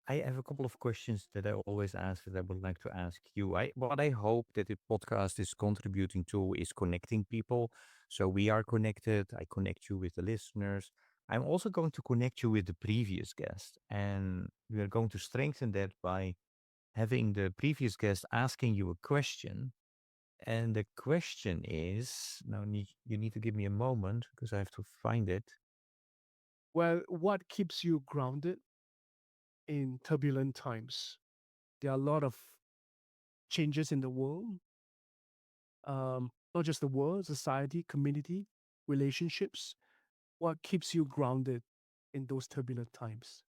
I have a couple of questions that I always ask that I would like to ask you. What I hope that the podcast is contributing to is connecting people. So we are connected. I connect you with the listeners. I'm also going to connect you with the previous guest, and we are going to strengthen that by having the previous guest asking you a question. And the question is, now you need to give me a moment because I have to find it. Well, what keeps you grounded in turbulent times? There are a lot of changes in the world, not just the world, society, community, relationships. What keeps you grounded in those turbulent times?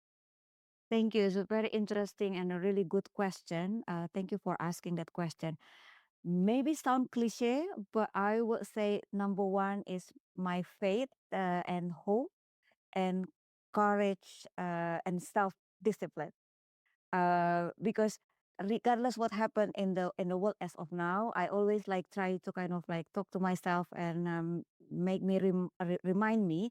Thank you. It's a very interesting and a really good question. Thank you for asking that question. Maybe sound cliche, but I would say number one is my faith and hope and courage and self discipline. Because regardless what happened in the world as of now, I always like try to kind of like talk to myself and make me remind me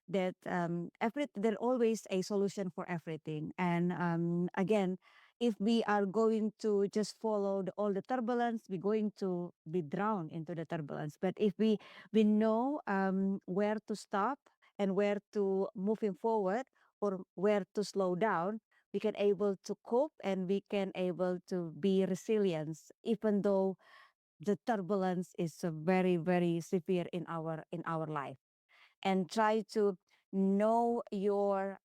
that there always a solution for everything. And again, if we are going to just follow all the turbulence, we're going to be drowned into the turbulence. But if we know where to stop and where to moving forward, or where to slow down, we can able to cope and we can able to be resilient, even though the turbulence is very very severe in our life, and try to know your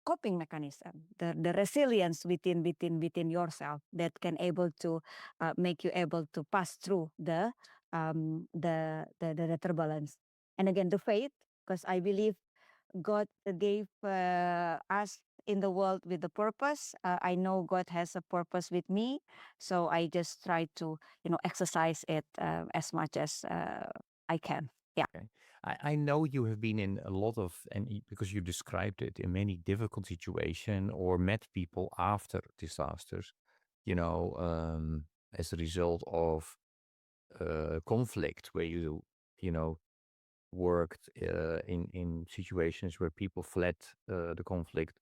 coping mechanism, the resilience within yourself that can able to make you able to pass through the turbulence. And again, the faith, because I believe God gave us in the world with the purpose. I know God has a purpose with me, so I just try to exercise it as much as I can. Yeah. Okay. I know you have been in a lot of, because you described it, in many difficult situations or met people after disasters, you know, as a result of conflict where you know, worked in situations where people fled the conflict,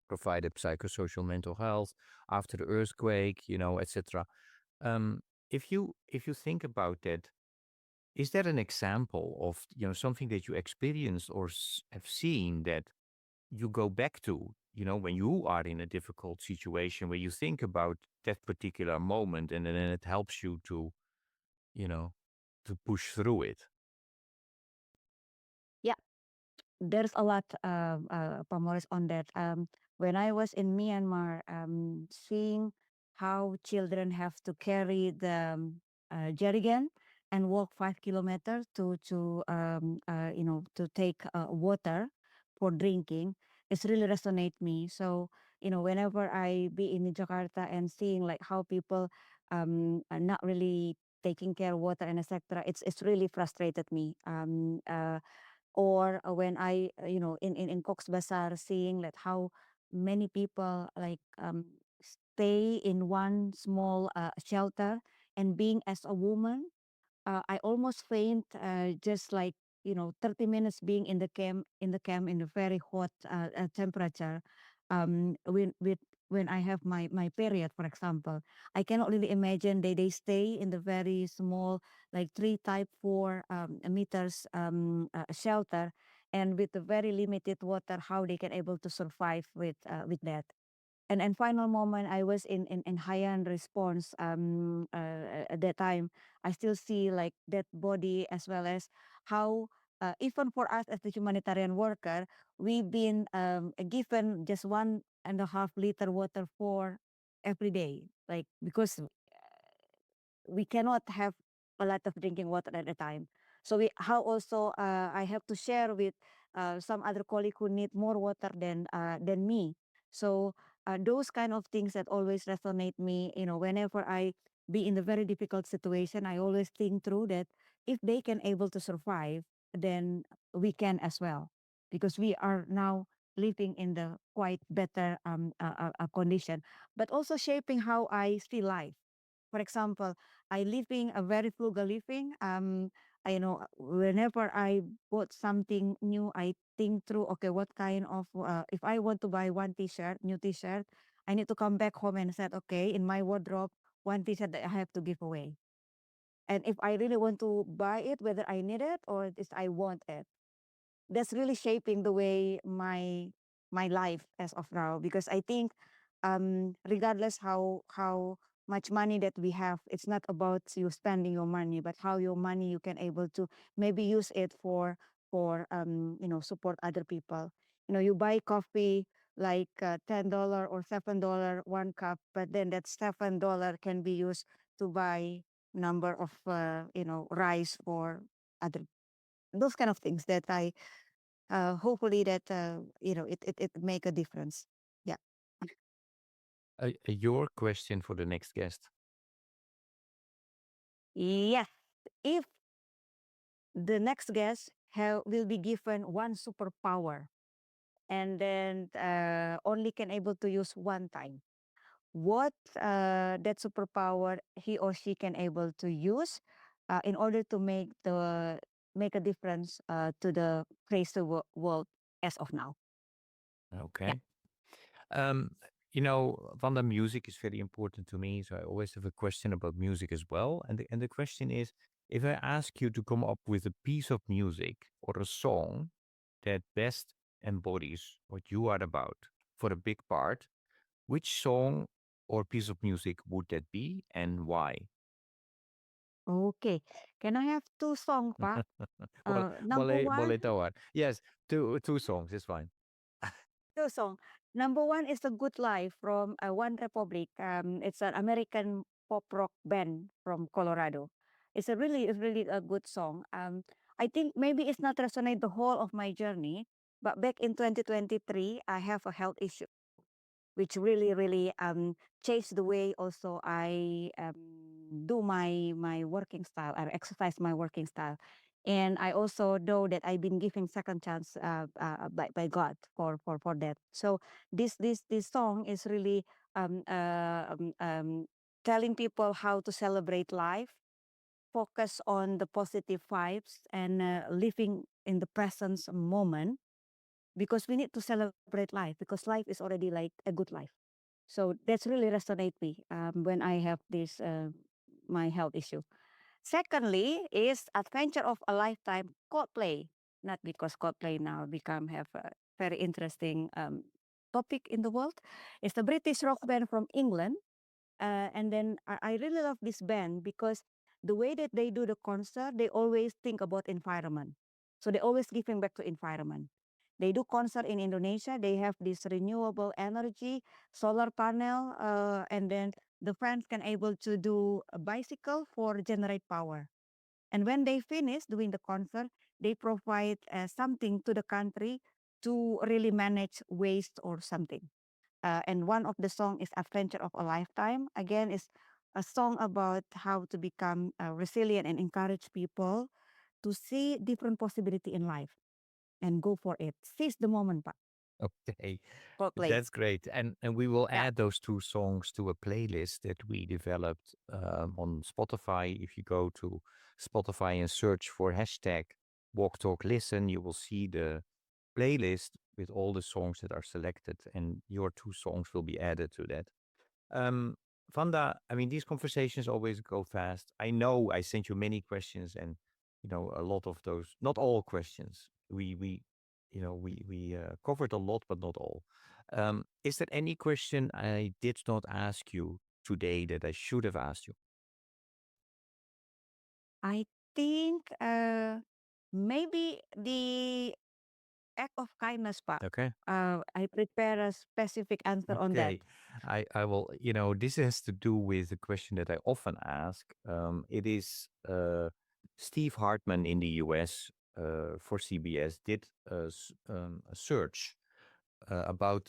provided psychosocial mental health after the earthquake, you know, etc. Um, if you think about that, is there an example of, you know, something that you experienced or have seen that you go back to, you know, when you are in a difficult situation where you think about that particular moment and then it helps you to, you know, to push through it? Yeah, there's a lot, Maurice, on that. When I was in Myanmar, seeing how children have to carry the jerrycan and walk 5 kilometers to take water for drinking, it's really resonate me. So whenever I be in Jakarta and seeing like how people are not really taking care of water and etc., it's really frustrated me. Or when I in Cox's Bazar, seeing like how many people like stay in one small shelter, and being as a woman, I almost faint, just like 30 minutes being in the camp in a very hot temperature. When I have my period, for example, I cannot really imagine they stay in the very small, like 3 type 4 meters shelter, and with the very limited water, how they can able to survive with that. And final moment, I was in Haiyan response. At that time, I still see like that body, as well as how even for us as the humanitarian worker, we've been given just 1.5 liter water for every day, like because we cannot have a lot of drinking water at a time. So how also I have to share with some other colleague who need more water than me. So those kind of things that always resonate me. Whenever I be in a very difficult situation, I always think through that if they can able to survive, then we can as well, because we are now living in the quite better condition, but also shaping how I see life. For example, I living a very frugal living. Whenever I bought something new, I think through, okay, what kind of, if I want to buy one t-shirt, new t-shirt, I need to come back home and said, okay, in my wardrobe, one t-shirt that I have to give away. And if I really want to buy it, whether I need it or just I want it, that's really shaping the way my life as of now, because I think regardless how much money that we have, it's not about you spending your money, but how your money you can able to maybe use it for support other people. You buy coffee like $10 or $7 1 cup, but then that $7 can be used to buy number of rice for other, those kind of things that I hopefully that it make a difference. Yeah. Your question for the next guest. Yes. If the next guest will be given one superpower, and then only can able to use one time, what that superpower he or she can able to use in order to make a difference to the crazy world as of now. Yeah. Okay. Um, you know, Vanda, music is very important to me, so I always have a question about music as well. And the question is, if I ask you to come up with a piece of music or a song that best embodies what you are about, for a big part, which song or piece of music would that be and why? Okay. Can I have two songs, Pak? Well, Number one, boleh tawar. Yes, two songs is fine. two song. Number one is The Good Life from One Republic. It's an American pop rock band from Colorado. It's a really a good song. I think maybe it's not resonate the whole of my journey, but back in 2023, I have a health issue, which really changed the way also I do my working style or exercise my working style. And I also know that I've been given second chance by God for that. So this song is really um, uh, um, um, telling people how to celebrate life, focus on the positive vibes, and living in the present moment, because we need to celebrate life, because life is already like a good life. So that's really resonate me when I have this my health issue. Secondly, is Adventure of a Lifetime Coldplay. Not because Coldplay now become have a very interesting topic in the world. It's the British rock band from England, and then I really love this band because the way that they do the concert, they always think about environment. So they always giving back to environment. They do concert in Indonesia. They have this renewable energy, solar panel, and then the fans can able to do a bicycle for generate power. And when they finish doing the concert, they provide something to the country to really manage waste or something. And one of the song is Adventure of a Lifetime. Again, is a song about how to become resilient and encourage people to see different possibility in life and go for it. Seize the moment, Pak. Okay, Coldplay. that's great. And we will Yeah. add those two songs to a playlist that we developed on Spotify. If you go to Spotify and search for hashtag Walk Talk Listen, you will see the playlist with all the songs that are selected, and your two songs will be added to that. Um, Vanda, I mean, these conversations always go fast. I know I sent you many questions, and a lot of those, not all questions. We covered a lot, but not all. Is there any question I did not ask you today that I should have asked you? I think maybe the act of kindness, Pak. Okay. I prepare a specific answer on that. Okay, I will. This has to do with a question that I often ask. It is Steve Hartman in the U.S. For CBS did a search about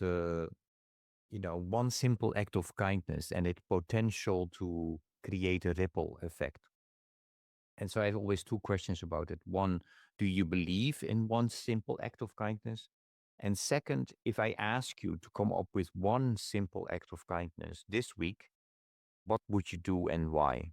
one simple act of kindness and its potential to create a ripple effect. And so I have always two questions about it. One, do you believe in one simple act of kindness? And second, if I ask you to come up with one simple act of kindness this week, what would you do and why?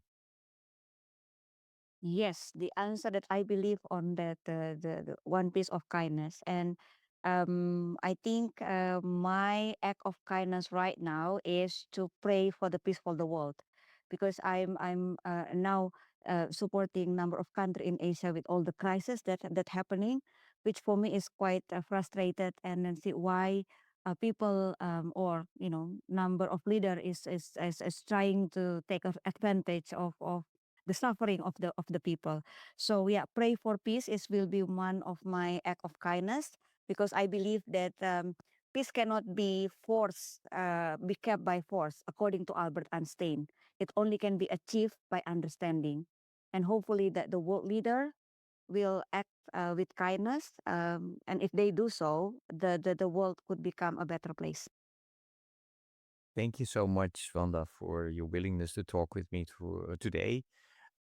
Yes, the answer that I believe on that the one piece of kindness. And I think my act of kindness right now is to pray for the peace for the world, because I'm now supporting number of country in Asia with all the crisis that happening, which for me is quite frustrated, and then see why people or number of leader is trying to take advantage of the suffering of the people. So yeah, pray for peace is will be one of my act of kindness, because I believe that peace cannot be forced, be kept by force, according to Albert Einstein. It only can be achieved by understanding, and hopefully that the world leader will act with kindness, and if they do so, the world could become a better place. Thank you so much, Vanda, for your willingness to talk with me today.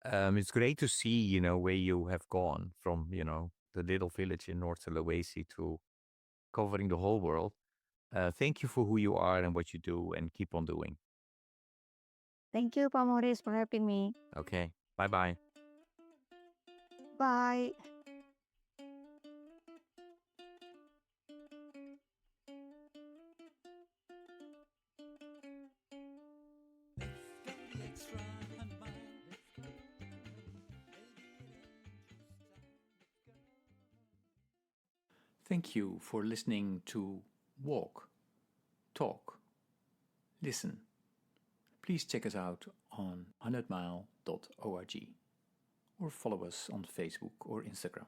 It's great to see, where you have gone from, the little village in North Sulawesi to covering the whole world. Thank you for who you are and what you do, and keep on doing. Thank you, Pa Maurice, for having me. Okay. Bye bye. Bye. Thank you for listening to Walk, talk, listen. Please check us out on 100mile.org or follow us on Facebook or Instagram.